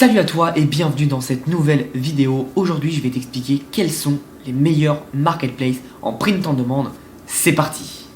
Salut à toi et bienvenue dans cette nouvelle vidéo. Aujourd'hui je vais t'expliquer quels sont les meilleurs marketplaces en print en demande. C'est parti.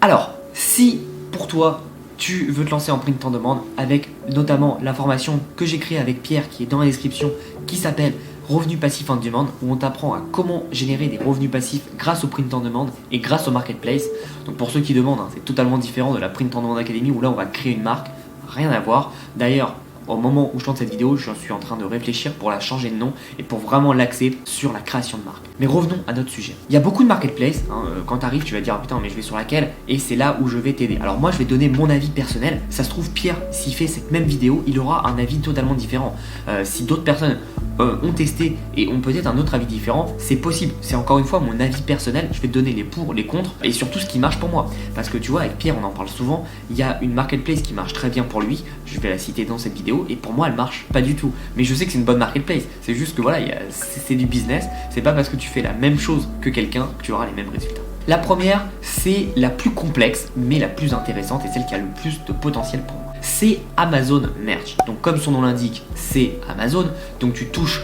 Alors, si pour toi tu veux te lancer en print en demande avec notamment la formation que j'ai créée avec Pierre qui est dans la description qui s'appelle Revenus passifs en demande, où on t'apprend à comment générer des revenus passifs grâce au print en demande et grâce au marketplace. Donc pour ceux qui demandent, c'est totalement différent de la print en demande academy où là on va créer une marque, rien à voir. D'ailleurs, au moment où je lance cette vidéo, je suis en train de réfléchir pour la changer de nom et pour vraiment l'axer sur la création de marque. Mais revenons à notre sujet. Il y a beaucoup de marketplaces, quand tu arrives tu vas te dire ah, putain mais je vais sur laquelle, et c'est là où je vais t'aider. Alors moi je vais donner mon avis personnel. Ça se trouve Pierre, s'il fait cette même vidéo, il aura un avis totalement différent. Si d'autres personnes ont testé et ont peut-être un autre avis différent, c'est possible. C'est encore une fois mon avis personnel, je vais te donner les pour, les contre et surtout ce qui marche pour moi. Parce que tu vois, avec Pierre on en parle souvent, il y a une marketplace qui marche très bien pour lui, je vais la citer dans cette vidéo, et pour moi elle marche pas du tout. Mais je sais que c'est une bonne marketplace, c'est juste que voilà, c'est du business, c'est pas parce que tu fais la même chose que quelqu'un que tu auras les mêmes résultats. La première, c'est la plus complexe mais la plus intéressante et celle qui a le plus de potentiel pour moi. C'est Amazon Merch. Donc comme son nom l'indique, c'est Amazon, donc tu touches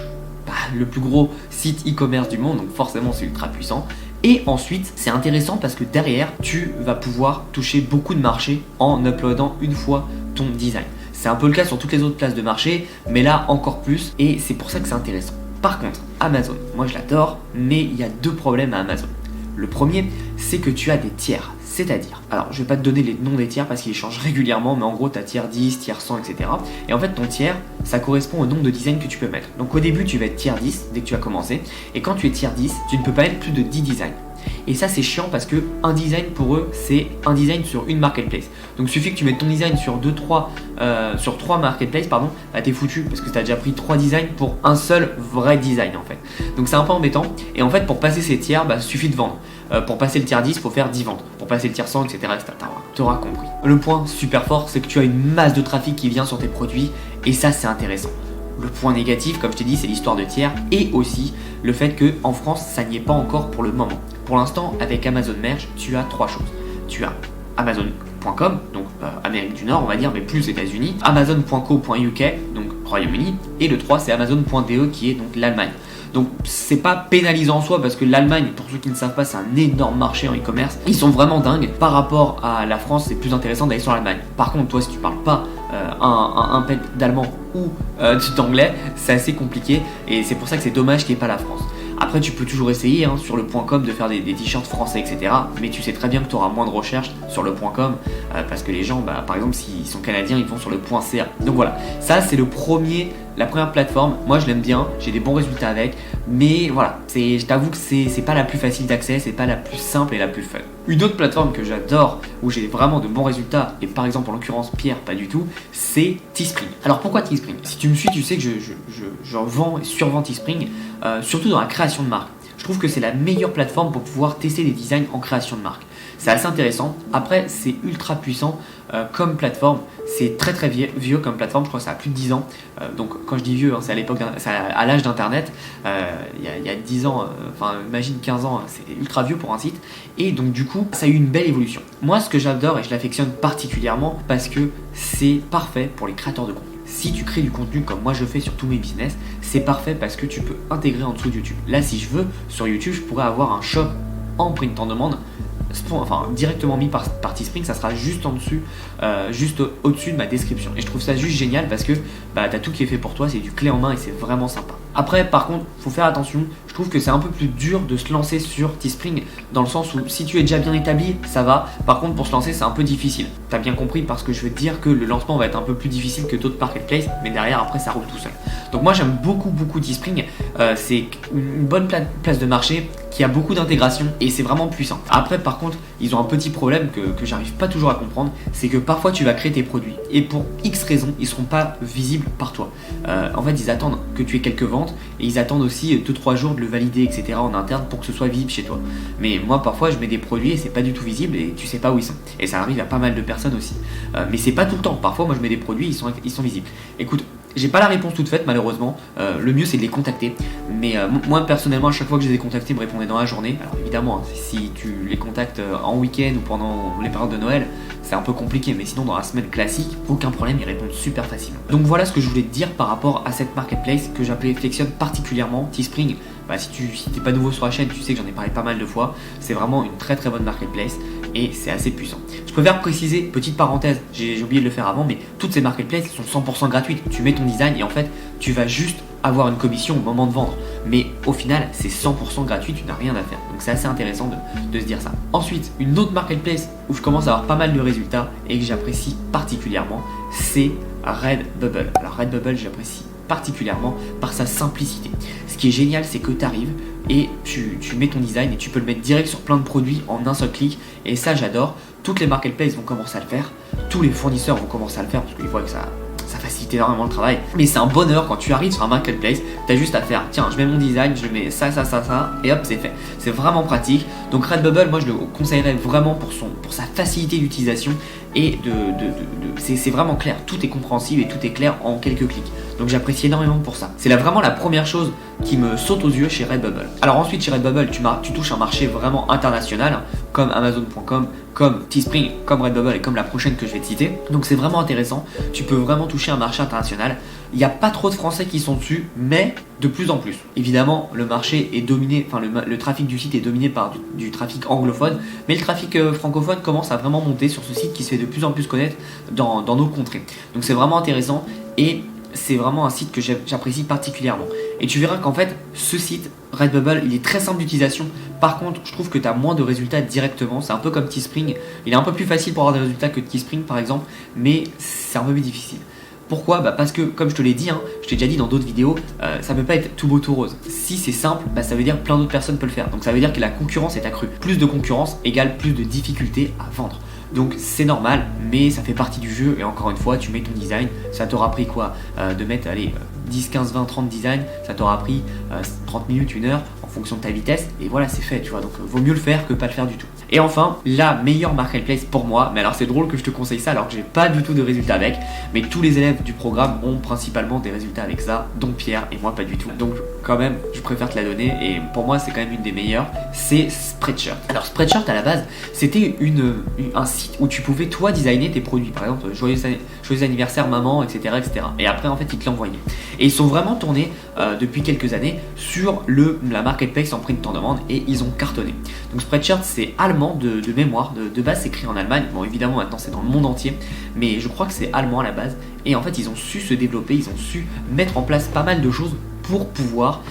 le plus gros site e-commerce du monde, donc forcément c'est ultra puissant. Et ensuite, c'est intéressant parce que derrière, tu vas pouvoir toucher beaucoup de marchés en uploadant une fois ton design. C'est un peu le cas sur toutes les autres places de marché, mais là encore plus, et c'est pour ça que c'est intéressant. Par contre, Amazon, moi je l'adore, mais il y a deux problèmes à Amazon. Le premier, c'est que tu as des tiers, c'est-à-dire, alors je vais pas te donner les noms des tiers parce qu'ils changent régulièrement, mais en gros tu as tiers 10, tiers 100, etc. Et en fait ton tiers, ça correspond au nombre de designs que tu peux mettre. Donc au début tu vas être tiers 10 dès que tu as commencé, et quand tu es tiers 10, tu ne peux pas mettre plus de 10 designs. Et ça c'est chiant parce que un design pour eux c'est un design sur une marketplace. Donc il suffit que tu mettes ton design sur 3 marketplaces, bah t'es foutu parce que tu as déjà pris 3 designs pour un seul vrai design en fait. Donc c'est un peu embêtant, et en fait pour passer ces tiers, il suffit de vendre. Pour passer le tiers 10, il faut faire 10 ventes. Pour passer le tiers 100, etc. Tu auras compris. Le point super fort, c'est que tu as une masse de trafic qui vient sur tes produits, et ça c'est intéressant. Le point négatif, comme je t'ai dit, c'est l'histoire de tiers, et aussi le fait qu'en France, ça n'y est pas encore pour le moment. Pour l'instant, avec Amazon Merch, tu as 3 choses. Tu as Amazon.com, donc Amérique du Nord, on va dire, mais plus États-Unis, Amazon.co.uk, donc Royaume-Uni, et le 3, c'est Amazon.de, qui est donc l'Allemagne. Donc c'est pas pénalisant en soi parce que l'Allemagne, pour ceux qui ne savent pas, c'est un énorme marché en e-commerce. Ils sont vraiment dingues. Par rapport à la France, c'est plus intéressant d'aller sur l'Allemagne. Par contre, toi, si tu parles pas un pet d'allemand ou d'anglais, c'est assez compliqué, et c'est pour ça que c'est dommage qu'il n'y ait pas la France. Après, tu peux toujours essayer sur le .com de faire des t-shirts français, etc. Mais tu sais très bien que tu auras moins de recherches sur le .com parce que les gens, par exemple, s'ils sont canadiens, ils vont sur le .ca. Donc voilà, ça c'est la première plateforme. Moi, je l'aime bien, j'ai des bons résultats avec. Mais voilà, je t'avoue que c'est pas la plus facile d'accès, c'est pas la plus simple et la plus fun. Une autre plateforme que j'adore, où j'ai vraiment de bons résultats, et par exemple en l'occurrence Pierre pas du tout, c'est Teespring. Alors pourquoi Teespring? Si tu me suis, tu sais que je vends et survends Teespring, surtout dans la création de marque. Je trouve que c'est la meilleure plateforme pour pouvoir tester des designs en création de marque. C'est assez intéressant. Après, c'est ultra puissant comme plateforme. C'est très très vieux comme plateforme. Je crois que ça a plus de 10 ans. Donc quand je dis vieux, c'est à l'époque, à l'âge d'internet. Il y a 10 ans, imagine 15 ans, c'est ultra vieux pour un site. Et donc du coup, ça a eu une belle évolution. Moi, ce que j'adore, et je l'affectionne particulièrement, parce que c'est parfait pour les créateurs de contenu. Si tu crées du contenu comme moi je fais sur tous mes business, c'est parfait parce que tu peux intégrer en dessous de YouTube. Là, si je veux, sur YouTube, je pourrais avoir un shop en print en demande, directement mis par Teespring, ça sera juste en dessus, juste au-dessus de ma description. Et je trouve ça juste génial parce que t'as tout qui est fait pour toi, c'est du clé en main et c'est vraiment sympa. Après, par contre, faut faire attention. Je trouve que c'est un peu plus dur de se lancer sur Teespring dans le sens où si tu es déjà bien établi, ça va. Par contre, pour se lancer, c'est un peu difficile. T'as bien compris parce que je veux te dire que le lancement va être un peu plus difficile que d'autres marketplaces, mais derrière, après, ça roule tout seul. Donc moi, j'aime beaucoup Teespring. C'est une bonne place de marché qui a beaucoup d'intégration et c'est vraiment puissant. Après, par contre, ils ont un petit problème que j'arrive pas toujours à comprendre, c'est que parfois tu vas créer tes produits et pour X raisons, ils seront pas visibles par toi. En fait, ils attendent que tu aies quelques ventes et ils attendent aussi 2-3 jours de le valider, etc. en interne pour que ce soit visible chez toi. Mais moi, parfois, je mets des produits et c'est pas du tout visible et tu sais pas où ils sont. Et ça arrive à pas mal de personnes aussi. Mais c'est pas tout le temps. Parfois, moi, je mets des produits, ils sont visibles. Écoute, J'ai pas la réponse toute faite malheureusement, le mieux c'est de les contacter, mais moi personnellement à chaque fois que je les ai contactés ils me répondaient dans la journée. Alors évidemment hein, si tu les contactes en week-end ou pendant les périodes de Noël c'est un peu compliqué, mais sinon dans la semaine classique aucun problème, ils répondent super facilement. Donc voilà ce que je voulais te dire par rapport à cette marketplace que j'affectionne particulièrement, Teespring. Bah, si t'es pas nouveau sur la chaîne, tu sais que j'en ai parlé pas mal de fois, c'est vraiment une très très bonne marketplace et c'est assez puissant. Je préfère préciser, petite parenthèse, j'ai oublié de le faire avant, mais toutes ces marketplaces sont 100% gratuites. Tu mets ton design et en fait tu vas juste avoir une commission au moment de vendre, mais au final c'est 100% gratuit, tu n'as rien à faire. Donc c'est assez intéressant de se dire ça. Ensuite, une autre marketplace où je commence à avoir pas mal de résultats et que j'apprécie particulièrement, c'est Redbubble. Alors Redbubble, j'apprécie particulièrement par sa simplicité. Ce qui est génial, c'est que tu arrives et tu mets ton design et tu peux le mettre direct sur plein de produits en un seul clic, et ça j'adore. Toutes les marketplaces vont commencer à le faire, tous les fournisseurs vont commencer à le faire parce qu'ils voient que ça facilite énormément le travail. Mais c'est un bonheur quand tu arrives sur un marketplace, tu as juste à faire, tiens, je mets mon design, je mets ça, et hop, c'est fait. C'est vraiment pratique. Donc Redbubble, moi je le conseillerais vraiment pour sa facilité d'utilisation et c'est vraiment clair, tout est compréhensible et tout est clair en quelques clics. Donc j'apprécie énormément pour ça. C'est vraiment la première chose qui me saute aux yeux chez Redbubble. Alors ensuite chez Redbubble, tu touches un marché vraiment international, comme Amazon.com, comme Teespring, comme Redbubble et comme la prochaine que je vais te citer. Donc c'est vraiment intéressant, tu peux vraiment toucher un marché international. Il n'y a pas trop de Français qui sont dessus, mais de plus en plus. Évidemment, le marché est dominé, enfin le trafic du site est dominé par du trafic anglophone, mais le trafic francophone commence à vraiment monter sur ce site qui se fait de plus en plus connaître dans nos contrées. Donc c'est vraiment intéressant et c'est vraiment un site que j'apprécie particulièrement. Et tu verras qu'en fait, ce site, Redbubble, il est très simple d'utilisation. Par contre, je trouve que tu as moins de résultats directement. C'est un peu comme Teespring. Il est un peu plus facile pour avoir des résultats que Teespring par exemple, mais c'est un peu plus difficile. Pourquoi ? Parce que, comme je te l'ai dit, je t'ai déjà dit dans d'autres vidéos, ça ne peut pas être tout beau tout rose. Si c'est simple, ça veut dire que plein d'autres personnes peuvent le faire. Donc ça veut dire que la concurrence est accrue. Plus de concurrence égale plus de difficultés à vendre. Donc c'est normal, mais ça fait partie du jeu. Et encore une fois, tu mets ton design. Ça t'aura pris quoi ? De mettre 10, 15, 20, 30 designs. Ça t'aura pris 30 minutes, 1 heure en fonction de ta vitesse. Et voilà, c'est fait, tu vois. Donc vaut mieux le faire que pas le faire du tout. Et enfin, la meilleure marketplace pour moi, mais alors c'est drôle que je te conseille ça alors que j'ai pas du tout de résultats avec, mais tous les élèves du programme ont principalement des résultats avec ça, dont Pierre et moi pas du tout. Donc quand même, je préfère te la donner et pour moi c'est quand même une des meilleures, c'est Spreadshirt. Alors Spreadshirt à la base, c'était un site où tu pouvais toi designer tes produits, par exemple joyeux anniversaire maman, etc., etc. Et après en fait ils te l'envoyaient. Et ils sont vraiment tournés depuis quelques années sur la marketplace en print en demande et ils ont cartonné. Donc Spreadshirt c'est allemand de mémoire, de base c'est écrit en Allemagne, bon évidemment maintenant c'est dans le monde entier, mais je crois que c'est allemand à la base, et en fait ils ont su se développer, ils ont su mettre en place pas mal de choses pour pouvoir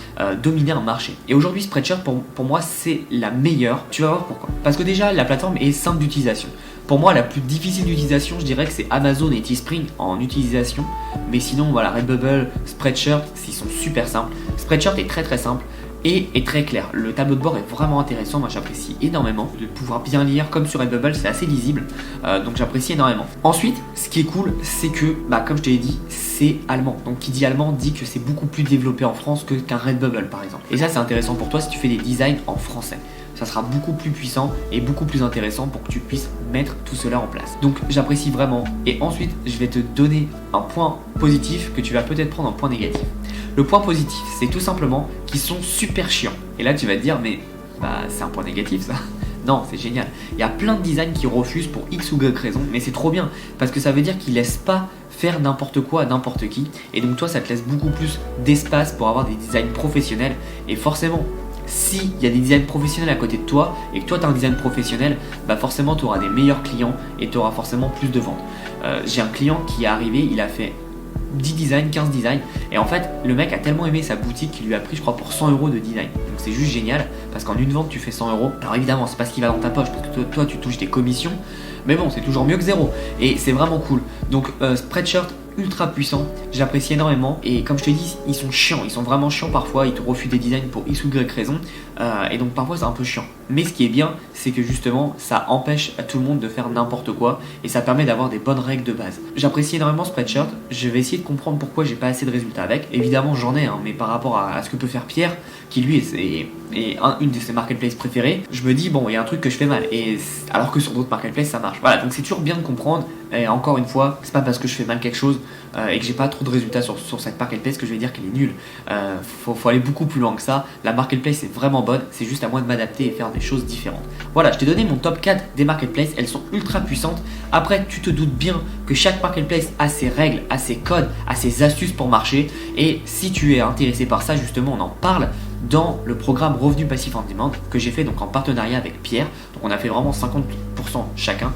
dominer un marché. Et aujourd'hui Spreadshirt pour moi c'est la meilleure, tu vas voir pourquoi. Parce que déjà la plateforme est simple d'utilisation. Pour moi la plus difficile d'utilisation je dirais que c'est Amazon et Teespring en utilisation, mais sinon voilà Redbubble, Spreadshirt, ils sont super simples. Spreadshirt est très très simple et est très clair. Le tableau de bord est vraiment intéressant, moi j'apprécie énormément de pouvoir bien lire comme sur Redbubble, c'est assez lisible, donc j'apprécie énormément. Ensuite, ce qui est cool, c'est que, comme je te l'ai dit, c'est allemand. Donc qui dit allemand dit que c'est beaucoup plus développé en France qu'un Redbubble par exemple. Et ça c'est intéressant pour toi si tu fais des designs en français. Ça sera beaucoup plus puissant et beaucoup plus intéressant pour que tu puisses mettre tout cela en place. Donc j'apprécie vraiment. Et ensuite, je vais te donner un point positif que tu vas peut-être prendre en point négatif. Le point positif, c'est tout simplement qu'ils sont super chiants. Et là, tu vas te dire, mais c'est un point négatif ça. Non, c'est génial. Il y a plein de designs qui refusent pour X ou Y raison, mais c'est trop bien parce que ça veut dire qu'ils laissent pas faire n'importe quoi à n'importe qui. Et donc toi, ça te laisse beaucoup plus d'espace pour avoir des designs professionnels. Et forcément, s'il y a des designs professionnels à côté de toi et que toi tu as un design professionnel, forcément tu auras des meilleurs clients et tu auras forcément plus de ventes. J'ai un client qui est arrivé, il a fait 10 designs, 15 designs, et en fait le mec a tellement aimé sa boutique qu'il lui a pris je crois pour 100 € de design. Donc c'est juste génial parce qu'en une vente tu fais 100 €. Alors évidemment c'est pas ce qui va dans ta poche parce que toi tu touches tes commissions, mais bon c'est toujours mieux que zéro et c'est vraiment cool. Donc Spreadshirt ultra puissant, j'apprécie énormément et comme je te dis ils sont chiants, ils sont vraiment chiants parfois, ils te refusent des designs pour X ou Y raison et donc parfois c'est un peu chiant, mais ce qui est bien c'est que justement ça empêche à tout le monde de faire n'importe quoi et ça permet d'avoir des bonnes règles de base. J'apprécie énormément Spreadshirt, je vais essayer de comprendre pourquoi j'ai pas assez de résultats avec, évidemment j'en ai mais par rapport à ce que peut faire Pierre qui lui une de ses marketplaces préférées, je me dis bon, il y a un truc que je fais mal, et alors que sur d'autres marketplaces ça marche. Voilà, donc c'est toujours bien de comprendre. Et encore une fois, c'est pas parce que je fais mal quelque chose et que j'ai pas trop de résultats sur cette marketplace que je vais dire qu'elle est nulle. Faut aller beaucoup plus loin que ça. La marketplace est vraiment bonne, c'est juste à moi de m'adapter et faire des choses différentes. Voilà, je t'ai donné mon top 4 des marketplaces, elles sont ultra puissantes. Après, tu te doutes bien que chaque marketplace a ses règles, a ses codes, a ses astuces pour marcher. Et si tu es intéressé par ça, justement, on en parle dans le programme Revenu Passif on Demand que j'ai fait donc en partenariat avec Pierre. Donc on a fait vraiment 50% chacun.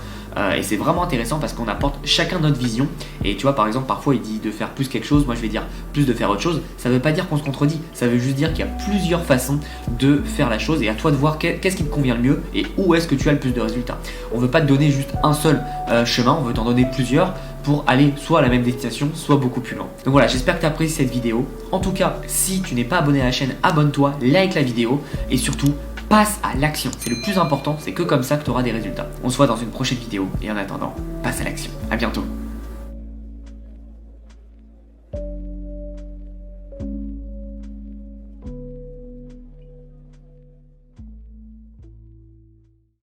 Et c'est vraiment intéressant parce qu'on apporte chacun notre vision. Et tu vois, par exemple, parfois il dit de faire plus quelque chose, moi je vais dire plus de faire autre chose. Ça veut pas dire qu'on se contredit, ça veut juste dire qu'il y a plusieurs façons de faire la chose et à toi de voir qu'est-ce qui te convient le mieux et où est-ce que tu as le plus de résultats. On veut pas te donner juste un seul chemin, on veut t'en donner plusieurs pour aller soit à la même destination, soit beaucoup plus loin. Donc voilà, j'espère que tu as apprécié cette vidéo. En tout cas, si tu n'es pas abonné à la chaîne, abonne-toi, like la vidéo et surtout, passe à l'action. C'est le plus important, c'est que comme ça que tu auras des résultats. On se voit dans une prochaine vidéo et en attendant, passe à l'action. À bientôt.